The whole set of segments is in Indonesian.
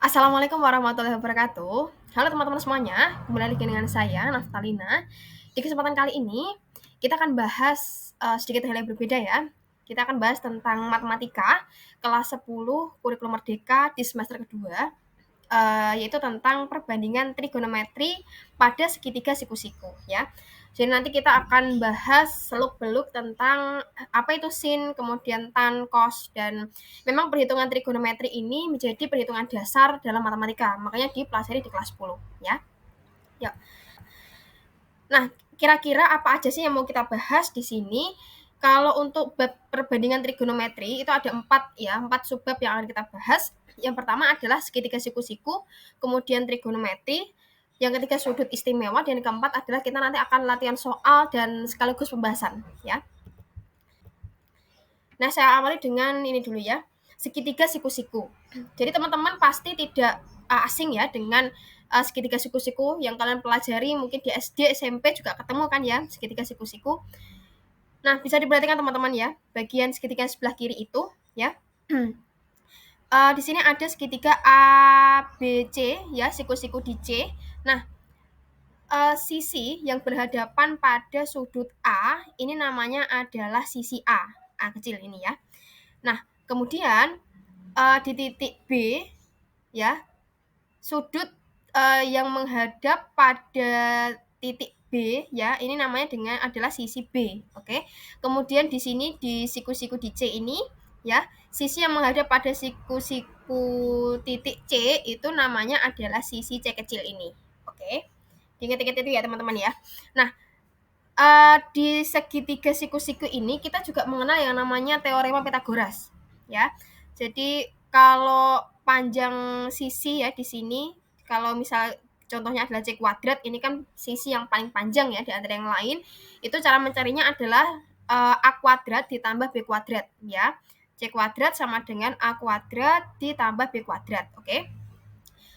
Assalamualaikum warahmatullahi wabarakatuh. Halo teman-teman semuanya, kembali lagi dengan saya Naftalina. Di kesempatan kali ini kita akan bahas sedikit hal yang berbeda ya. Kita akan bahas tentang matematika kelas 10 kurikulum merdeka di semester kedua, yaitu tentang perbandingan trigonometri pada segitiga siku-siku ya. Jadi nanti kita akan bahas seluk-beluk tentang apa itu sin, kemudian tan, cos, dan memang perhitungan trigonometri ini menjadi perhitungan dasar dalam matematika, makanya dipelajari di kelas 10 ya. Ya. Nah, kira-kira apa aja sih yang mau kita bahas di sini? Kalau untuk bab perbandingan trigonometri itu ada 4 subbab yang akan kita bahas. Yang pertama adalah segitiga siku-siku, kemudian trigonometri, yang ketiga sudut istimewa, dan yang keempat adalah kita nanti akan latihan soal dan sekaligus pembahasan ya. Nah, saya awali dengan ini dulu ya. Segitiga siku-siku. Jadi teman-teman pasti tidak asing ya dengan segitiga siku-siku yang kalian pelajari mungkin di SD, SMP juga ketemu kan ya segitiga siku-siku. Nah, bisa diperhatikan teman-teman ya, bagian segitiga sebelah kiri itu ya. Di sini ada segitiga ABC ya, siku-siku di C. Nah, sisi yang berhadapan pada sudut A ini namanya adalah sisi A kecil ini ya. Nah, kemudian di titik B ya, sudut yang menghadap pada titik B ya, ini namanya adalah sisi B, oke. Kemudian di sini di siku-siku di C ini ya, sisi yang menghadap pada siku-siku titik C itu namanya adalah sisi C kecil ini, oke. Diingat-ingat itu ya teman-teman ya. Nah, di segitiga siku-siku ini kita juga mengenal yang namanya teorema Pythagoras ya. Jadi kalau panjang sisi ya di sini, kalau misal contohnya adalah C kuadrat, ini kan sisi yang paling panjang ya di antara yang lain. Itu cara mencarinya adalah A kuadrat ditambah B kuadrat ya. C kuadrat sama dengan A kuadrat ditambah B kuadrat, oke.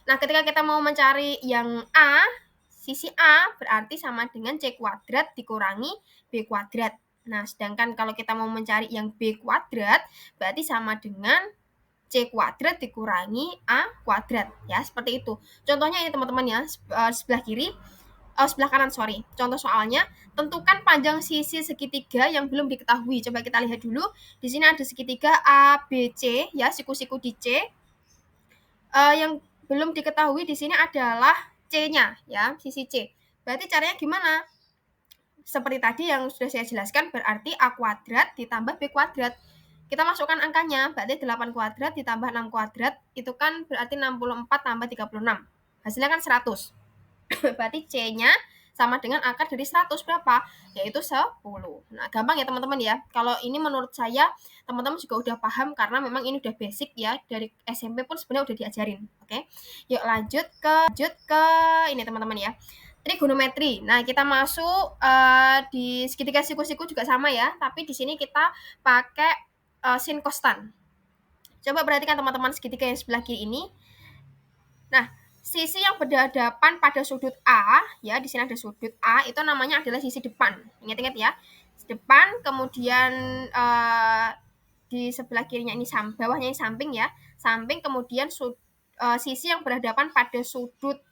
Nah, ketika kita mau mencari yang A, sisi A berarti sama dengan C kuadrat dikurangi B kuadrat. Nah, sedangkan kalau kita mau mencari yang B kuadrat, berarti sama dengan C kuadrat dikurangi A kuadrat. Ya, seperti itu. Contohnya ini teman-teman ya, sebelah kiri, sebelah kanan, sorry. Contoh soalnya, tentukan panjang sisi segitiga yang belum diketahui. Coba kita lihat dulu. Di sini ada segitiga ABC, ya, siku-siku di C. Yang belum diketahui di sini adalah C-nya, ya, sisi C. Berarti caranya gimana? Seperti tadi yang sudah saya jelaskan, berarti A kuadrat ditambah B kuadrat. Kita masukkan angkanya, berarti 8 kuadrat ditambah 6 kuadrat, itu kan berarti 64 tambah 36. Hasilnya kan 100. Berarti C-nya sama dengan akar dari 100 berapa? Yaitu 10. Nah, gampang ya teman-teman ya. Kalau ini menurut saya teman-teman juga udah paham karena memang ini udah basic ya. Dari SMP pun sebenarnya udah diajarin. Oke. Yuk lanjut ke ini teman-teman ya. Trigonometri. Nah, kita masuk di segitiga siku-siku juga sama ya, tapi di sini kita pakai sin cos tan. Coba perhatikan teman-teman segitiga yang sebelah kiri ini. Nah, sisi yang berhadapan pada sudut A, ya di sini ada sudut A, itu namanya adalah sisi depan. Ingat-ingat ya, depan, kemudian di sebelah kirinya ini bawahnya ini samping ya, samping, kemudian sisi yang berhadapan pada sudut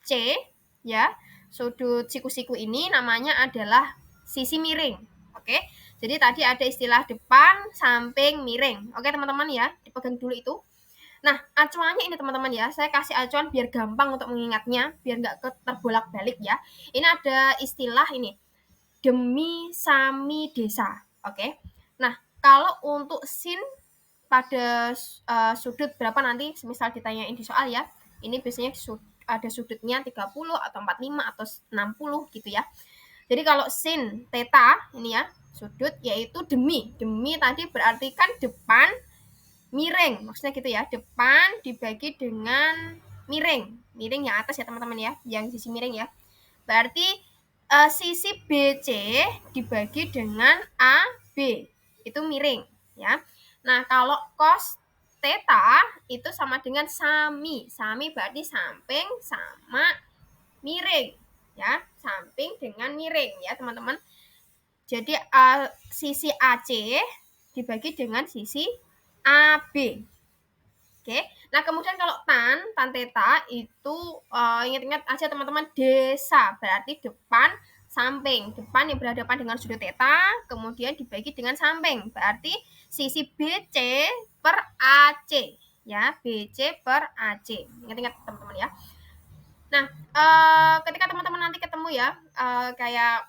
C, ya, sudut siku-siku ini namanya adalah sisi miring. Oke, jadi tadi ada istilah depan, samping, miring. Oke teman-teman ya, dipegang dulu itu. Nah, acuannya ini teman-teman ya, saya kasih acuan biar gampang untuk mengingatnya, biar nggak terbolak-balik ya. Ini ada istilah ini, demi sami desa, oke. Nah, kalau untuk sin pada sudut berapa nanti, misal ditanyain di soal ya, ini biasanya ada sudutnya 30 atau 45 atau 60 gitu ya. Jadi kalau sin theta ini ya, sudut yaitu demi tadi berarti kan depan miring, maksudnya gitu ya, depan dibagi dengan miring yang atas ya teman-teman ya, yang sisi miring ya, berarti sisi BC dibagi dengan AB itu miring ya. Nah, kalau cos theta itu sama dengan sami berarti samping sama miring ya, samping dengan miring ya teman-teman. Jadi sisi AC dibagi dengan sisi AB. Oke. Nah, kemudian kalau tan tan theta itu ingat-ingat aja teman-teman, desa berarti depan samping. Depan yang berhadapan dengan sudut theta, kemudian dibagi dengan samping. Berarti sisi BC per AC ya, BC per AC. Ingat-ingat teman-teman ya. Nah, ketika teman-teman nanti ketemu ya, kayak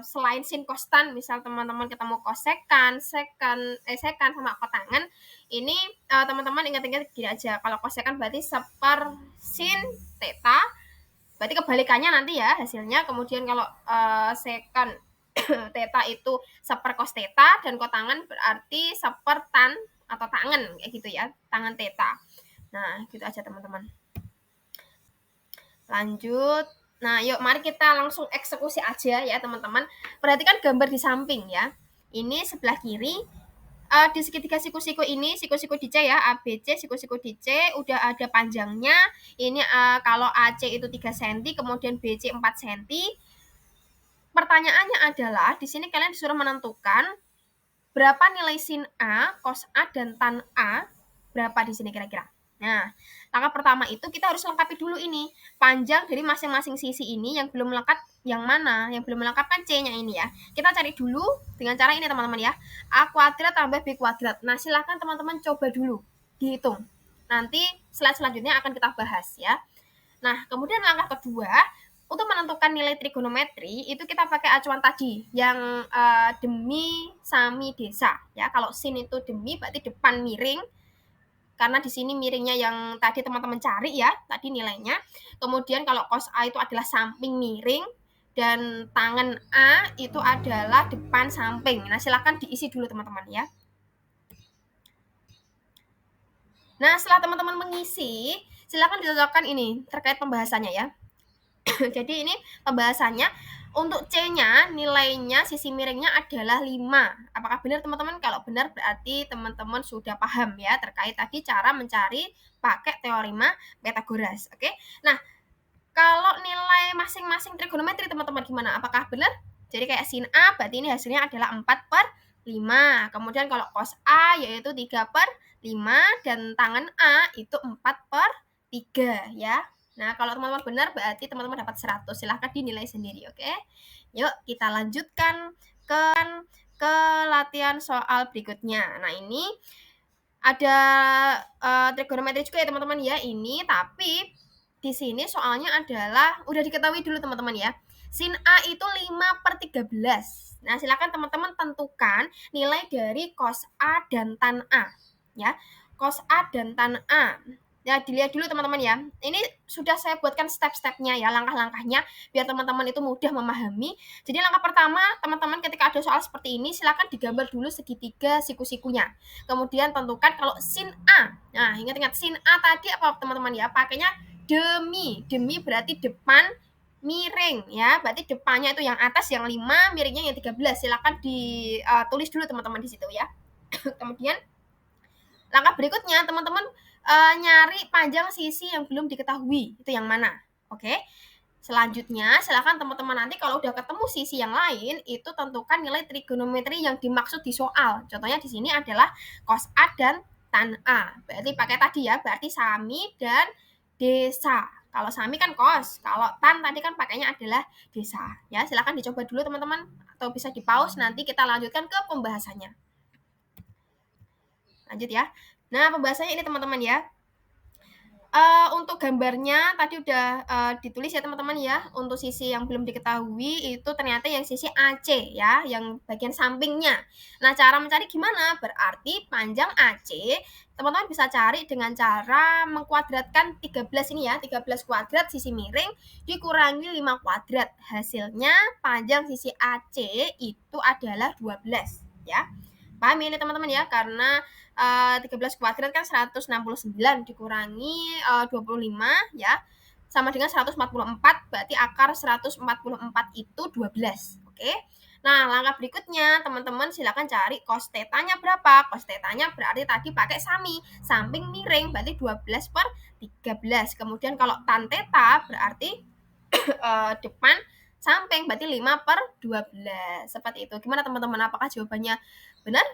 selain sin kostan, misal teman-teman ketemu kosekan, sekan sama kotangan, ini teman-teman ingat-ingat gini aja. Kalau kosekan berarti seper sin theta, berarti kebalikannya nanti ya hasilnya. Kemudian kalau sekan theta itu seper cos theta, dan kotangan berarti seper tan atau tangan kayak gitu ya, tangan theta. Nah, gitu aja teman-teman. Lanjut. Nah, yuk mari kita langsung eksekusi aja ya teman-teman. Perhatikan gambar di samping ya. Ini sebelah kiri, di segitiga siku-siku ini, siku-siku di C ya, ABC, siku-siku di C, udah ada panjangnya. Ini kalau AC itu 3 cm, kemudian BC 4 cm. Pertanyaannya adalah, di sini kalian disuruh menentukan berapa nilai sin A, cos A, dan tan A, berapa di sini kira-kira. Nah, langkah pertama itu kita harus lengkapi dulu ini. Panjang dari masing-masing sisi ini yang belum lengkap yang mana? Yang belum lengkap kan C-nya ini ya. Kita cari dulu dengan cara ini teman-teman ya. A kuadrat tambah B kuadrat. Nah, silahkan teman-teman coba dulu dihitung. Nanti slide selanjutnya akan kita bahas ya. Nah, kemudian langkah kedua, untuk menentukan nilai trigonometri itu kita pakai acuan tadi yang demi sami desa ya. Kalau sin itu demi berarti depan miring, karena di sini miringnya yang tadi teman-teman cari ya, tadi nilainya. Kemudian kalau cos A itu adalah samping miring, dan tangan A itu adalah depan samping. Nah, silakan diisi dulu teman-teman ya. Nah, setelah teman-teman mengisi, silakan dicocokkan ini terkait pembahasannya ya. Jadi ini pembahasannya. Untuk C-nya, nilainya sisi miringnya adalah 5. Apakah benar teman-teman? Kalau benar berarti teman-teman sudah paham ya terkait tadi cara mencari pakai teorema Pythagoras. Oke. Nah, kalau nilai masing-masing trigonometri teman-teman gimana? Apakah benar? Jadi kayak sin A berarti ini hasilnya adalah 4/5. Kemudian kalau cos A yaitu 3/5, dan tangan A itu 4/3 ya. Nah, kalau teman-teman benar berarti teman-teman dapat 100. Silahkan dinilai sendiri, oke? Yuk, kita lanjutkan ke latihan soal berikutnya. Nah, ini ada trigonometri juga ya teman-teman ya ini, tapi di sini soalnya adalah udah diketahui dulu teman-teman ya. Sin A itu 5/13. Nah, silakan teman-teman tentukan nilai dari cos A dan tan A ya. Cos A dan tan A. Ya, dilihat dulu teman-teman ya. Ini sudah saya buatkan step-stepnya ya, langkah-langkahnya biar teman-teman itu mudah memahami. Jadi langkah pertama, teman-teman ketika ada soal seperti ini, silakan digambar dulu segitiga siku-sikunya. Kemudian tentukan kalau sin A. Nah, ingat-ingat sin A tadi apa teman-teman ya? Pakainya demi. Demi berarti depan miring ya. Berarti depannya itu yang atas yang 5, miringnya yang 13. Silakan ditulis dulu teman-teman di situ ya. Kemudian langkah berikutnya teman-teman nyari panjang sisi yang belum diketahui itu yang mana. Oke. Selanjutnya silakan teman-teman nanti kalau udah ketemu sisi yang lain itu tentukan nilai trigonometri yang dimaksud di soal. Contohnya di sini adalah cos A dan tan A. Berarti pakai tadi ya, berarti sami dan desa. Kalau sami kan cos, kalau tan tadi kan pakainya adalah desa. Ya, silakan dicoba dulu teman-teman atau bisa di-pause, nanti kita lanjutkan ke pembahasannya. Lanjut ya. Nah, pembahasannya ini teman-teman ya. Untuk gambarnya tadi udah ditulis ya teman-teman ya. Untuk sisi yang belum diketahui itu ternyata yang sisi AC ya, yang bagian sampingnya. Nah, cara mencari gimana? Berarti panjang AC teman-teman bisa cari dengan cara mengkuadratkan 13 ini ya, 13 kuadrat sisi miring dikurangi 5 kuadrat. Hasilnya panjang sisi AC itu adalah 12 ya. Paham ini teman-teman ya, karena 13 kuadrat kan 169 dikurangi 25 ya, sama dengan 144, berarti akar 144 itu 12. Oke. Nah, langkah berikutnya teman-teman silakan cari cos tetanya berapa. Cos tetanya berarti tadi pakai sami, samping miring berarti 12/13. Kemudian kalau tan teta berarti depan samping berarti 5/12. Seperti itu. Gimana teman-teman? Apakah jawabannya benar?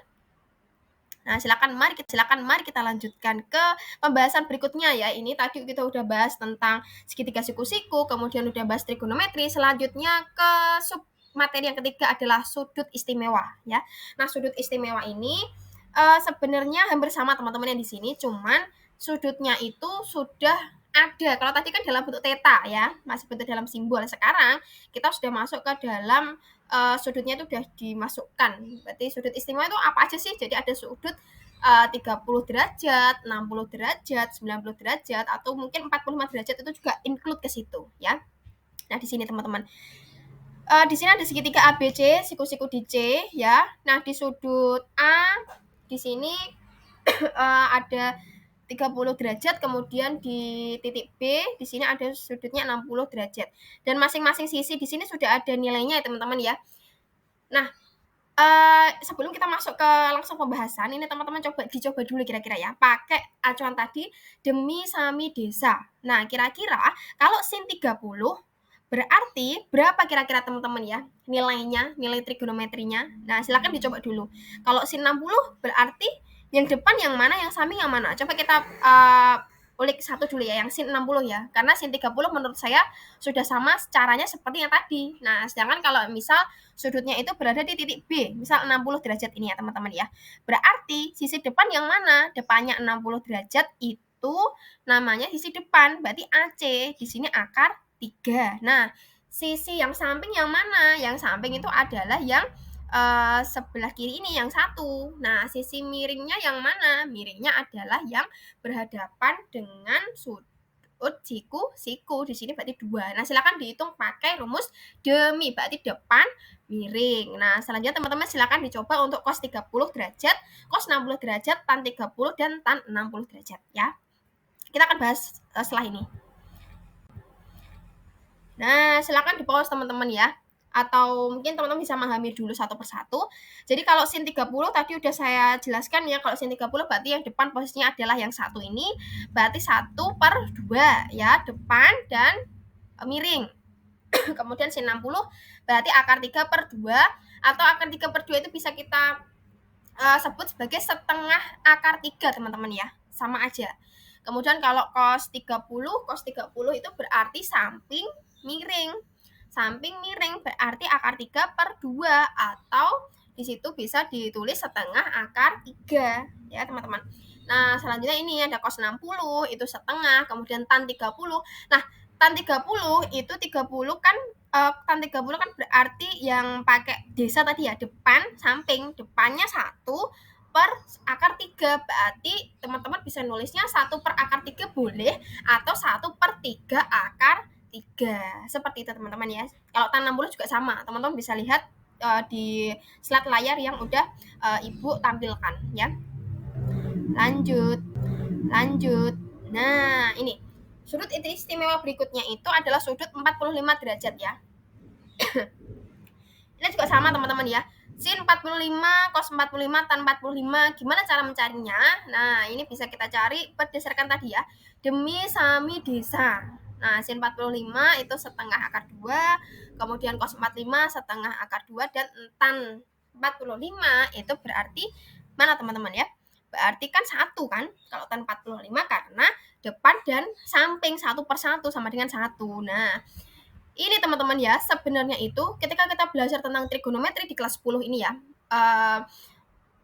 Nah, mari kita lanjutkan ke pembahasan berikutnya ya. Ini tadi kita udah bahas tentang segitiga siku-siku, kemudian udah bahas trigonometri. Selanjutnya ke sub materi yang ketiga adalah sudut istimewa ya. Nah, sudut istimewa ini sebenarnya hampir sama teman-teman yang di sini, cuman sudutnya itu sudah ada. Kalau tadi kan dalam bentuk theta ya, masih bentuk dalam simbol. Sekarang kita sudah masuk ke dalam sudutnya itu sudah dimasukkan. Berarti sudut istimewa itu apa aja sih? Jadi ada sudut 30 derajat, 60 derajat, 90 derajat, atau mungkin 45 derajat itu juga include ke situ ya. Nah, di sini teman-teman. Di sini ada segitiga ABC, siku-siku di C ya. Nah, di sudut A di sini ada 30 derajat, kemudian di titik B di sini ada sudutnya 60 derajat. Dan masing-masing sisi di sini sudah ada nilainya ya teman-teman ya. Nah, sebelum kita masuk ke langsung pembahasan, ini teman-teman dicoba dulu kira-kira ya, pakai acuan tadi demi sami desa. Nah, kira-kira kalau sin 30 berarti berapa kira-kira teman-teman ya nilainya, nilai trigonometrinya? Nah, silakan dicoba dulu. Kalau sin 60 berarti yang depan yang mana, yang samping yang mana? Coba kita ulik satu dulu ya, yang sin 60 ya. Karena sin 30 menurut saya sudah sama caranya seperti yang tadi. Nah, sedangkan kalau misal sudutnya itu berada di titik B, misal 60 derajat ini ya teman-teman ya. Berarti sisi depan yang mana? Depannya 60 derajat itu namanya sisi depan. Berarti AC di sini akar 3. Nah, sisi yang samping yang mana? Yang samping itu adalah yang sebelah kiri ini yang satu. Nah, sisi miringnya yang mana? Miringnya adalah yang berhadapan dengan sudut siku. Di sini berarti 2. Nah, silakan dihitung pakai rumus demi, berarti depan miring. Nah, selanjutnya teman-teman silakan dicoba untuk cos 30 derajat, cos 60 derajat, tan 30 dan tan 60 derajat ya. Kita akan bahas setelah ini. Nah, silakan di pause teman-teman ya. Atau mungkin teman-teman bisa memahami dulu satu persatu. Jadi kalau sin 30 tadi udah saya jelaskan ya, kalau sin 30 berarti yang depan posisinya adalah yang satu ini, berarti 1/2 ya, depan dan miring. Kemudian sin 60 berarti akar 3/2, atau akar 3/2 itu bisa kita sebut sebagai setengah akar 3 teman-teman ya, sama aja. Kemudian kalau cos 30 itu berarti samping miring. Samping miring berarti akar 3/2, atau di situ bisa ditulis setengah akar 3 ya teman-teman. Nah, selanjutnya ini ada cos 60 itu setengah, kemudian tan 30. Nah, tan 30 itu 30 kan tan 30 kan berarti yang pakai desa tadi ya, depan samping, depannya 1/akar 3, berarti teman-teman bisa nulisnya 1/akar 3 boleh, atau 1/3 akar 3. Seperti itu teman-teman ya. Kalau tan 60 juga sama, teman-teman bisa lihat di slide layar yang udah Ibu tampilkan ya. Lanjut. Nah, ini sudut istimewa berikutnya itu adalah sudut 45 derajat ya. Ini juga sama teman-teman ya. Sin 45, cos 45, tan 45. Gimana cara mencarinya? Nah, ini bisa kita cari berdasarkan tadi ya. Demi sami desa. Nah, sin 45 itu setengah akar 2, kemudian cos 45 setengah akar 2, dan tan 45 itu berarti mana teman-teman ya? Berarti kan 1 kan? Kalau tan 45 karena depan dan samping 1/1 sama dengan 1. Nah, ini teman-teman ya, sebenarnya itu ketika kita belajar tentang trigonometri di kelas 10 ini ya,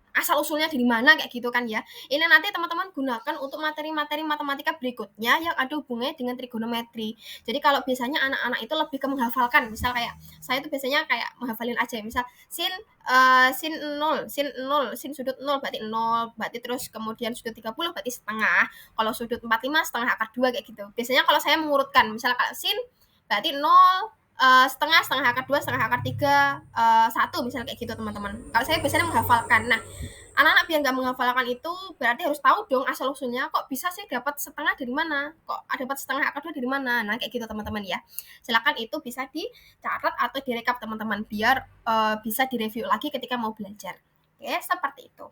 asal usulnya dari mana kayak gitu kan ya. Ini nanti teman-teman gunakan untuk materi-materi matematika berikutnya yang ada hubungannya dengan trigonometri. Jadi kalau biasanya anak-anak itu lebih ke menghafalkan, misal kayak saya itu biasanya kayak menghafalin aja, misal sin 0, sin sudut 0 berarti 0, berarti terus kemudian sudut 30 berarti setengah. Kalau sudut 45 setengah akar 2 kayak gitu. Biasanya kalau saya mengurutkan, misal kalau sin berarti 0, setengah akar 2, setengah akar 3, 1 misalnya kayak gitu teman-teman. Kalau saya biasanya menghafalkan. Nah, anak-anak biar nggak menghafalkan itu berarti harus tahu dong asal usulnya, kok bisa sih dapat setengah dari mana, kok dapat setengah akar 2 dari mana. Nah, kayak gitu teman-teman ya. Silakan itu bisa dicatat atau direkap teman-teman biar bisa direview lagi ketika mau belajar. Oke, seperti itu.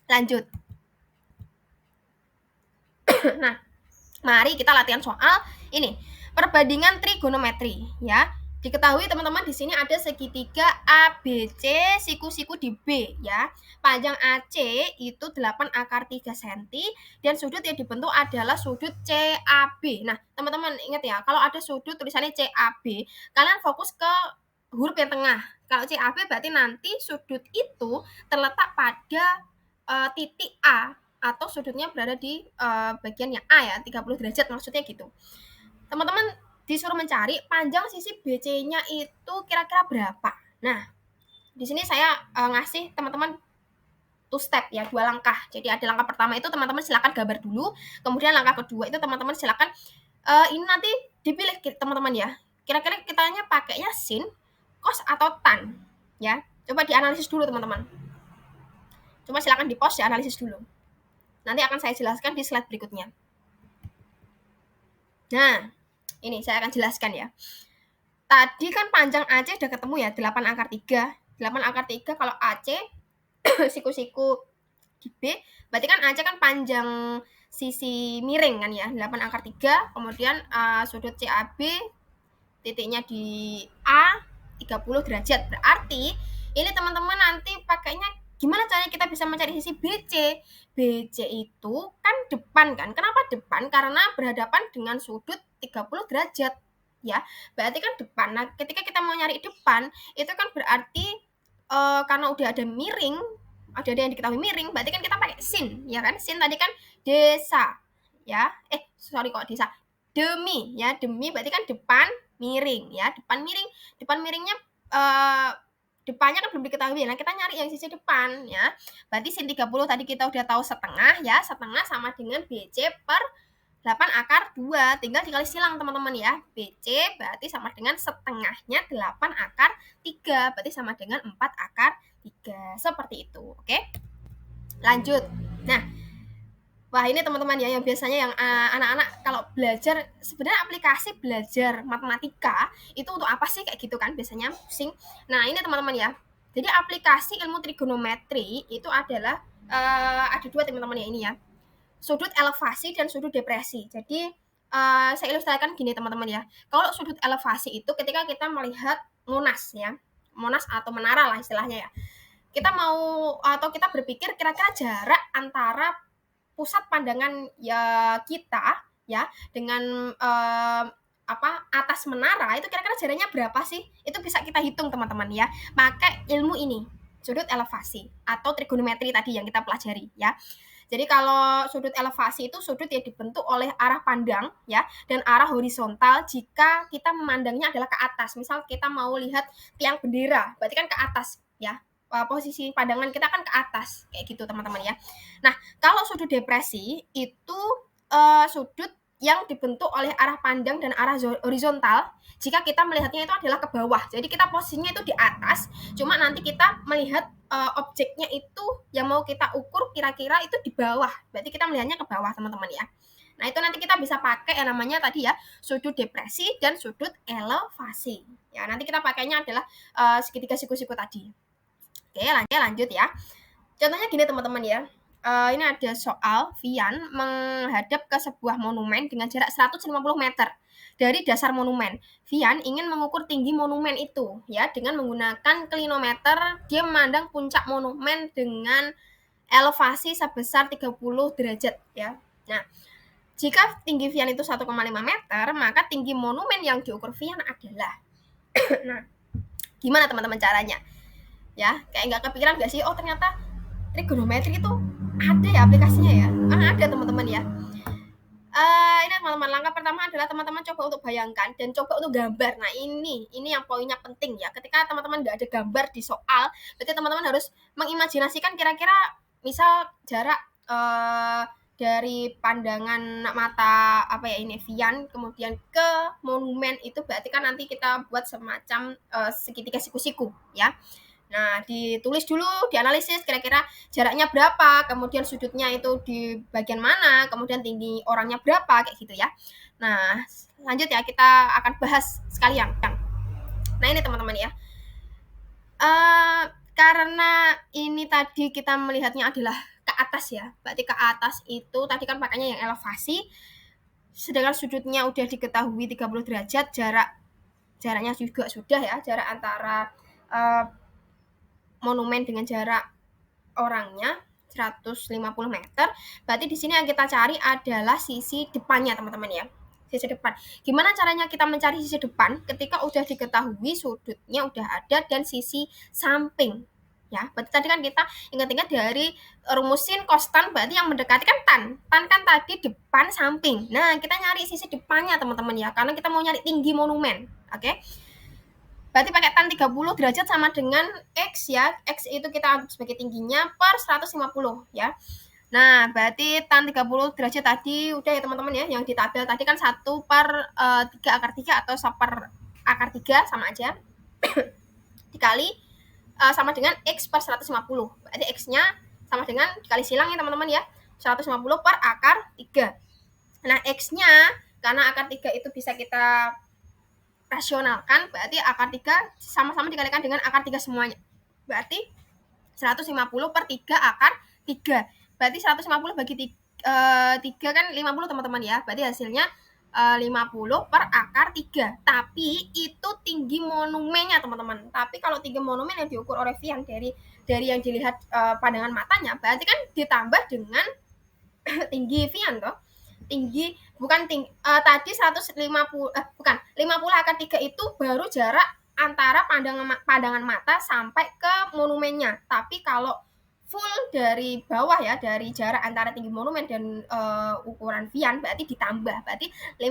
Lanjut. Nah, mari kita latihan soal ini, perbandingan trigonometri ya. Diketahui teman-teman di sini ada segitiga ABC, siku-siku di B ya. Panjang AC itu 8 akar 3 cm dan sudut yang dibentuk adalah sudut CAB. Nah, teman-teman ingat ya, kalau ada sudut tulisannya CAB, kalian fokus ke huruf yang tengah. Kalau CAB berarti nanti sudut itu terletak pada titik A atau sudutnya berada di bagian yang A ya, 30 derajat maksudnya gitu. Teman-teman disuruh mencari panjang sisi BC-nya itu kira-kira berapa. Nah, di sini saya ngasih teman-teman two step ya, 2 langkah. Jadi ada langkah pertama itu teman-teman silakan gambar dulu, kemudian langkah kedua itu teman-teman silakan ini nanti dipilih teman-teman ya. Kira-kira kitanya pakainya sin, cos atau tan ya. Coba dianalisis dulu teman-teman. Coba silakan di-pause dianalisis dulu. Nanti akan saya jelaskan di slide berikutnya. Nah, ini saya akan jelaskan ya. Tadi kan panjang AC udah ketemu ya, 8 akar 3. 8 akar 3 kalau AC siku-siku di B, berarti kan AC kan panjang sisi miring kan ya, 8 akar 3, kemudian sudut CAB titiknya di A 30 derajat. Berarti ini teman-teman nanti pakainya gimana caranya kita bisa mencari sisi BC? BC itu kan depan kan. Kenapa depan? Karena berhadapan dengan sudut 30 derajat. Ya, berarti kan depan. Nah, ketika kita mau nyari depan, itu kan berarti karena udah ada miring, ada yang diketahui miring, berarti kan kita pakai sin, ya kan? Sin tadi kan desa, ya. Sorry kok desa. Demi, ya. Demi berarti kan depan miring, ya. Depan miring. Depan miringnya depannya kan belum diketahui. Nah, kita nyari yang sisi depan, ya. Berarti sin 30 tadi kita udah tahu setengah, ya. Setengah sama dengan BC per 8 akar 2. Tinggal dikali silang teman-teman ya. BC berarti sama dengan setengahnya 8 akar 3. Berarti sama dengan 4 akar 3. Seperti itu. Oke. Lanjut. Nah, wah ini teman-teman ya yang biasanya yang anak-anak kalau belajar, sebenarnya aplikasi belajar matematika itu untuk apa sih kayak gitu kan biasanya pusing. Nah, ini teman-teman ya. Jadi aplikasi ilmu trigonometri itu adalah ada 2 teman-teman ya ini ya. Sudut elevasi dan sudut depresi. Jadi saya ilustrasikan gini teman-teman ya. Kalau sudut elevasi itu ketika kita melihat Monas ya, Monas atau menara lah istilahnya ya. Kita mau atau kita berpikir kira-kira jarak antara pusat pandangan ya kita ya dengan atas menara itu kira-kira jaraknya berapa sih? Itu bisa kita hitung teman-teman ya. Pakai ilmu ini, sudut elevasi atau trigonometri tadi yang kita pelajari ya. Jadi kalau sudut elevasi itu sudut yang dibentuk oleh arah pandang ya dan arah horizontal jika kita memandangnya adalah ke atas. Misal kita mau lihat tiang bendera, berarti kan ke atas ya. Posisi pandangan kita kan ke atas kayak gitu teman-teman ya. Nah, kalau sudut depresi itu sudut yang dibentuk oleh arah pandang dan arah horizontal jika kita melihatnya itu adalah ke bawah. Jadi kita posisinya itu di atas, cuma nanti kita melihat objeknya itu yang mau kita ukur kira-kira itu di bawah. Berarti kita melihatnya ke bawah teman-teman ya. Nah, itu nanti kita bisa pakai yang namanya tadi ya, sudut depresi dan sudut elevasi. Ya, nanti kita pakainya adalah segitiga siku-siku tadi. Oke, lanjut ya. Contohnya gini teman-teman ya. Ini ada soal Vian menghadap ke sebuah monumen dengan jarak 150 meter dari dasar monumen. Vian ingin mengukur tinggi monumen itu ya dengan menggunakan klinometer. Dia memandang puncak monumen dengan elevasi sebesar 30 derajat ya. Nah, jika tinggi Vian itu 1,5 meter, maka tinggi monumen yang diukur Vian adalah nah, gimana teman-teman caranya? Ya, kayak nggak kepikiran nggak sih? Oh, ternyata trigonometri itu ada ya aplikasinya ya. Ada teman-teman ya. Ini teman-teman, langkah pertama adalah teman-teman coba untuk bayangkan dan coba untuk gambar. Nah, ini yang poinnya penting ya. Ketika teman-teman nggak ada gambar di soal, berarti teman-teman harus mengimajinasikan kira-kira misal jarak dari pandangan mata Vian kemudian ke monumen itu berarti kan nanti kita buat semacam segitiga siku-siku ya. Nah, ditulis dulu, dianalisis kira-kira jaraknya berapa, kemudian sudutnya itu di bagian mana, kemudian tinggi orangnya berapa, kayak gitu ya. Nah, lanjut ya, kita akan bahas sekalian. Nah, ini teman-teman ya. Karena ini tadi kita melihatnya adalah ke atas ya, berarti ke atas itu tadi kan pakainya yang elevasi, sedangkan sudutnya udah diketahui 30 derajat, jarak jaraknya juga sudah ya, jarak antara monumen dengan jarak orangnya 150 meter. Berarti di sini yang kita cari adalah sisi depannya, teman-teman ya. Sisi depan. Gimana caranya kita mencari sisi depan ketika udah diketahui sudutnya udah ada dan sisi samping? Ya, berarti tadi kan kita ingat-ingat dari rumusin kostan, berarti yang mendekati kan tan. Tan kan tadi depan samping. Nah, kita nyari sisi depannya, teman-teman ya, karena kita mau nyari tinggi monumen. Oke. Berarti pakai tan 30 derajat sama dengan X ya. X itu kita anggap sebagai tingginya per 150 ya. Nah, berarti tan 30 derajat tadi udah ya teman-teman ya. Yang di tabel tadi kan 1 per 3 akar 3 atau 1 per akar 3 sama aja. Dikali sama dengan X per 150. Berarti X-nya sama dengan dikali silang ya teman-teman ya. 150 per akar 3. Nah, X-nya karena akar 3 itu bisa kita rasionalkan, berarti akar 3 sama-sama dikalikan dengan akar 3 semuanya. Berarti 150 per 3 akar 3. Berarti 150 bagi 3 kan 50 teman-teman ya. Berarti hasilnya 50 per akar 3. Tapi itu tinggi monumennya teman-teman. Tapi kalau tinggi monumen yang diukur oleh Vian dari yang dilihat pandangan matanya, berarti kan ditambah dengan tinggi Vian toh. Tinggi bukan tinggi tadi 150 bukan 50 akar 3 itu baru jarak antara pandangan mata sampai ke monumennya. Tapi kalau full dari bawah ya, dari jarak antara tinggi monumen dan ukuran Vian berarti ditambah. Berarti 50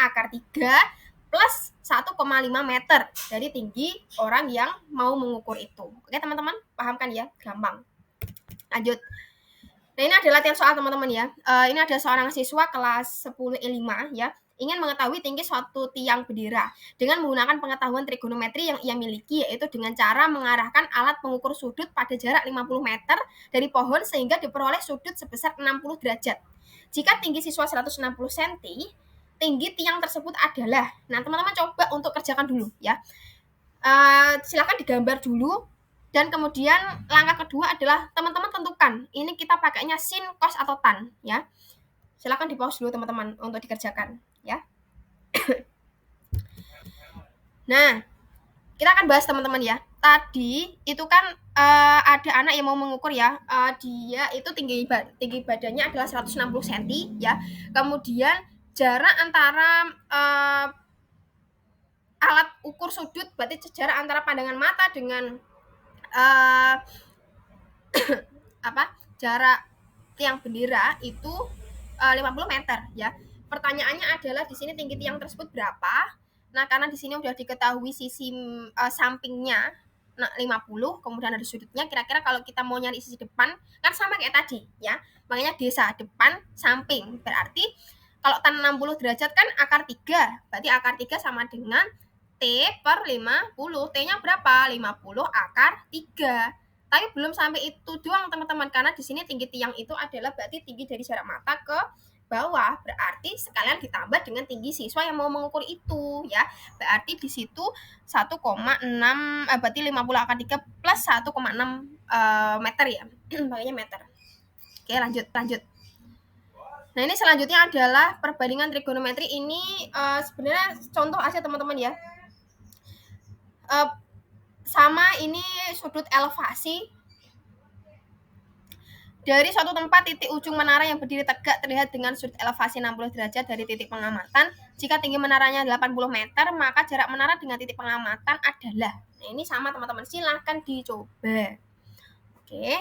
akar 3 plus 1,5 meter dari tinggi orang yang mau mengukur itu. Oke teman-teman, paham kan ya? Gampang. Lanjut. Nah, ini ada latihan soal teman-teman ya. Ini ada seorang siswa kelas 10 E5 ya, ingin mengetahui tinggi suatu tiang bendera dengan menggunakan pengetahuan trigonometri yang ia miliki, yaitu dengan cara mengarahkan alat pengukur sudut pada jarak 50 meter dari pohon sehingga diperoleh sudut sebesar 60 derajat. Jika tinggi siswa 160 cm, tinggi tiang tersebut adalah. Nah, teman-teman coba untuk kerjakan dulu ya. Silakan digambar dulu. Dan kemudian langkah kedua adalah teman-teman tentukan ini kita pakainya sin, cos atau tan ya. Silakan di pause dulu teman-teman untuk dikerjakan ya. Nah, kita akan bahas teman-teman ya. Tadi itu kan ada anak yang mau mengukur ya. Dia itu tinggi badannya adalah 160 cm ya. Kemudian jarak antara alat ukur sudut, berarti jarak antara pandangan mata dengan jarak tiang bendera itu 50 meter ya. Pertanyaannya adalah di sini tinggi tiang tersebut berapa? Nah, karena di sini udah diketahui sisi sampingnya 50, kemudian ada sudutnya, kira-kira kalau kita mau nyari sisi depan kan sama kayak tadi ya. Makanya desa depan samping. Berarti kalau tan 60 derajat kan akar 3. Berarti akar 3 sama dengan T per 50. T-nya berapa? 50 akar 3. Tapi belum sampai itu doang teman-teman, karena di sini tinggi tiang itu adalah berarti tinggi dari jarak mata ke bawah, berarti sekalian ditambah dengan tinggi siswa yang mau mengukur itu ya. Berarti di situ 1,6 berarti 50 akar 3 plus 1,6 meter ya. Pakainya meter. Oke, lanjut. Nah, ini selanjutnya adalah perbandingan trigonometri. Ini sebenarnya contoh aja teman-teman ya. Sama ini sudut elevasi dari suatu tempat. Titik ujung menara yang berdiri tegak terlihat dengan sudut elevasi 60 derajat dari titik pengamatan. Jika tinggi menaranya 80 meter, maka jarak menara dengan titik pengamatan adalah. Nah, ini sama teman-teman, silahkan dicoba. Oke,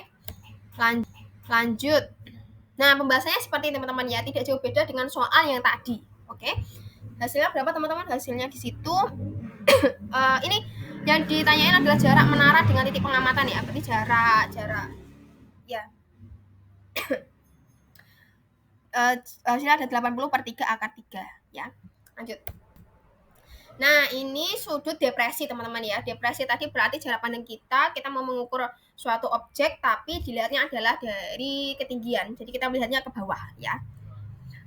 lanjut. Nah, pembahasannya seperti ini teman-teman ya, tidak jauh beda dengan soal yang tadi. Oke, hasilnya berapa teman-teman? Hasilnya di situ ini yang ditanyain adalah jarak menara dengan titik pengamatan ya, berarti jarak ya. Hasilnya ada 80 per 3 akar 3 ya. Lanjut. Nah, ini sudut depresi teman-teman ya. Depresi tadi berarti jarak pandang kita mau mengukur suatu objek tapi dilihatnya adalah dari ketinggian. Jadi kita melihatnya ke bawah ya.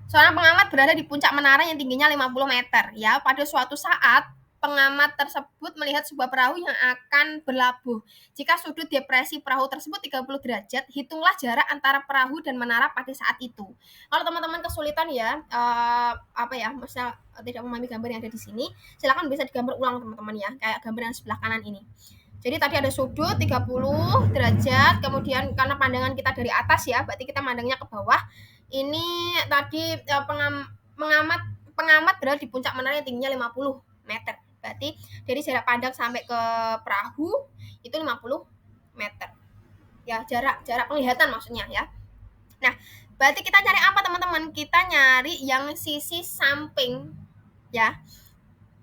Seorang pengamat berada di puncak menara yang tingginya 50 meter ya. Pada suatu saat pengamat tersebut melihat sebuah perahu yang akan berlabuh. Jika sudut depresi perahu tersebut 30 derajat, hitunglah jarak antara perahu dan menara pada saat itu. Kalau teman-teman kesulitan ya, misalnya tidak memahami gambar yang ada di sini, silakan bisa digambar ulang teman-teman ya, kayak gambar yang sebelah kanan ini. Jadi tadi ada sudut 30 derajat, kemudian karena pandangan kita dari atas ya, berarti kita mandangnya ke bawah. Ini tadi pengamat berada di puncak menara yang tingginya 50 meter. Berarti dari jarak pandang sampai ke perahu itu 50 meter. Ya, jarak penglihatan maksudnya ya. Nah, berarti kita cari apa teman-teman? Kita nyari yang sisi samping ya.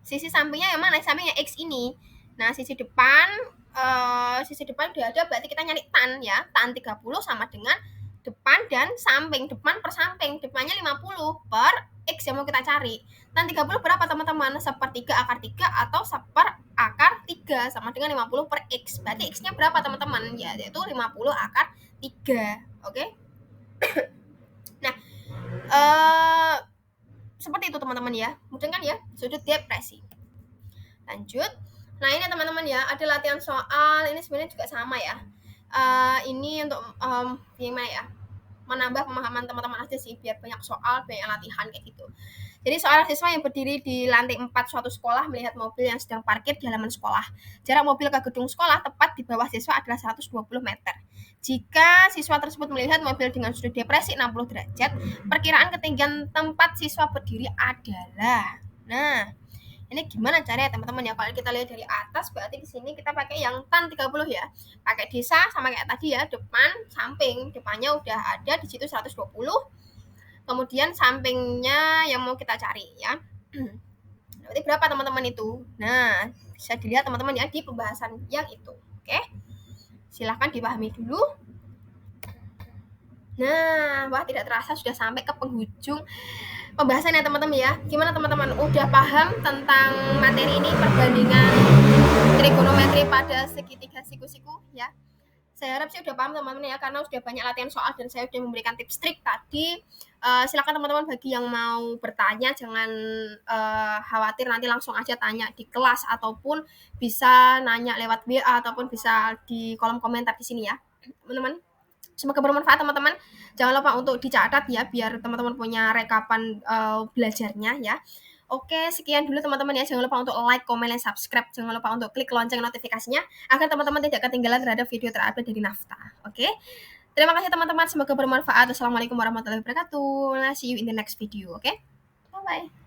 Sisi sampingnya yang mana? Sampingnya X ini. Nah, sisi depan udah ada, berarti kita nyari tan ya. Tan 30 sama dengan depan dan samping. Depan per samping. Depannya 50 per X yang mau kita cari. Tan 30 berapa teman-teman? 1/3 akar 3 atau 1/4 akar 3 sama dengan 50 per X. Berarti X-nya berapa teman-teman? Ya, yaitu 50 akar 3. Oke? Nah, seperti itu teman-teman ya. Mudah kan ya? Sudut depresi. Lanjut. Nah, ini teman-teman ya, ada latihan soal. Ini sebenarnya juga sama ya. Ini untuk gimana ya? Menambah pemahaman teman-teman aja sih, biar banyak soal, banyak latihan kayak gitu. Jadi seorang siswa yang berdiri di lantai 4 suatu sekolah melihat mobil yang sedang parkir di halaman sekolah. Jarak mobil ke gedung sekolah tepat di bawah siswa adalah 120 meter. Jika siswa tersebut melihat mobil dengan sudut depresi 60 derajat, perkiraan ketinggian tempat siswa berdiri adalah. Nah, ini gimana caranya teman-teman ya? Kalau kita lihat dari atas, berarti di sini kita pakai yang tan 30 ya. Pakai desa sama kayak tadi ya, depan, samping. Depannya udah ada di situ 120. Kemudian sampingnya yang mau kita cari ya. Berarti berapa teman-teman itu? Nah, bisa dilihat teman-teman ya di pembahasan yang itu. Oke. Silahkan dipahami dulu. Nah, wah tidak terasa sudah sampai ke penghujung pembahasan ya teman-teman ya. Gimana teman-teman? Udah paham tentang materi ini, perbandingan trigonometri pada segitiga siku-siku ya? Saya harap sih udah paham teman-teman ya, karena sudah banyak latihan soal dan saya sudah memberikan tips trik tadi. Silakan teman-teman bagi yang mau bertanya, jangan khawatir, nanti langsung aja tanya di kelas ataupun bisa nanya lewat WA ataupun bisa di kolom komentar di sini ya teman-teman. Semoga bermanfaat teman-teman. Jangan lupa untuk dicatat ya, biar teman-teman punya rekapan belajarnya ya. Oke, sekian dulu teman-teman ya. Jangan lupa untuk like, komen, dan subscribe. Jangan lupa untuk klik lonceng notifikasinya agar teman-teman tidak ketinggalan terhadap video terupdate dari Nafta. Oke. Terima kasih teman-teman. Semoga bermanfaat. Assalamualaikum warahmatullahi wabarakatuh. See you in the next video. Oke. Bye-bye.